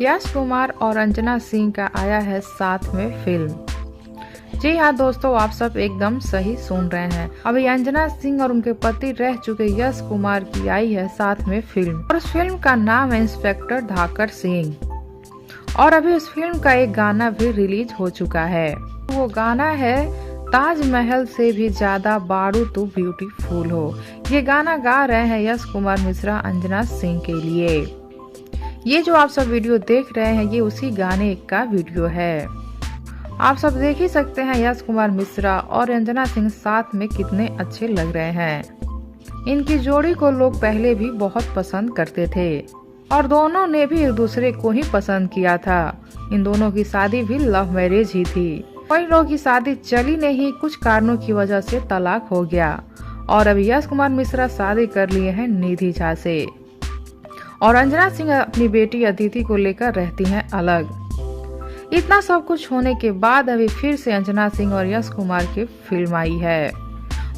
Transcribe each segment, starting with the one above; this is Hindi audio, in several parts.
यश कुमार और अंजना सिंह का आया है साथ में फिल्म। जी हाँ दोस्तों, आप सब एकदम सही सुन रहे हैं। अभी अंजना सिंह और उनके पति रह चुके यश कुमार की आई है साथ में फिल्म, और उस फिल्म का नाम है इंस्पेक्टर धाकर सिंह। और अभी उस फिल्म का एक गाना भी रिलीज हो चुका है। वो गाना है ताजमहल से भी ज्यादा बारू तू ब्यूटीफुल हो। ये गाना गा रहे हैं यश कुमार मिश्रा अंजना सिंह के लिए। ये जो आप सब वीडियो देख रहे हैं ये उसी गाने का वीडियो है। आप सब देख ही सकते हैं यश कुमार मिश्रा और अंजना सिंह साथ में कितने अच्छे लग रहे हैं। इनकी जोड़ी को लोग पहले भी बहुत पसंद करते थे और दोनों ने भी एक दूसरे को ही पसंद किया था। इन दोनों की शादी भी लव मैरिज ही थी। कई लोगों की शादी चली नहीं, कुछ कारणों की वजह से तलाक हो गया। और अभी यश कुमार मिश्रा शादी कर लिए हैं निधि झा से, और अंजना सिंह अपनी बेटी अदिति को लेकर रहती हैं अलग। इतना सब कुछ होने के बाद अभी फिर से अंजना सिंह और यश कुमार की फिल्म आई है।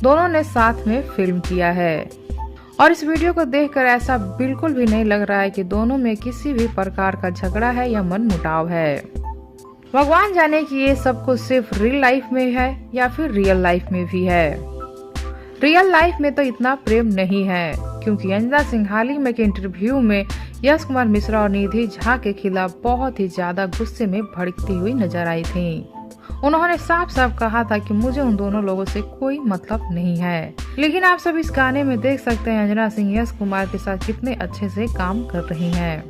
दोनों ने साथ में फिल्म किया है, और इस वीडियो को देखकर ऐसा बिल्कुल भी नहीं लग रहा है कि दोनों में किसी भी प्रकार का झगड़ा है या मनमुटाव है। भगवान जाने कि ये सब कुछ सिर्फ रियल लाइफ में है या फिर रियल लाइफ में भी है। रियल लाइफ में तो इतना प्रेम नहीं है, क्योंकि अंजना सिंह हाल ही में के इंटरव्यू में यश कुमार मिश्रा और निधि झा के खिलाफ बहुत ही ज्यादा गुस्से में भड़कती हुई नजर आई थी। उन्होंने साफ साफ कहा था कि मुझे उन दोनों लोगों से कोई मतलब नहीं है। लेकिन आप सब इस गाने में देख सकते हैं अंजना सिंह यश कुमार के साथ कितने अच्छे से काम कर रही हैं।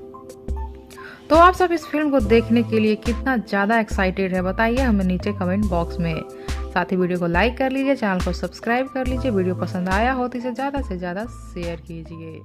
तो आप सब इस फिल्म को देखने के लिए कितना ज्यादा एक्साइटेड है बताइए हमें नीचे कमेंट बॉक्स में। साथ ही वीडियो को लाइक कर लीजिए, चैनल को सब्सक्राइब कर लीजिए। वीडियो पसंद आया हो तो इसे ज्यादा से ज्यादा शेयर कीजिए।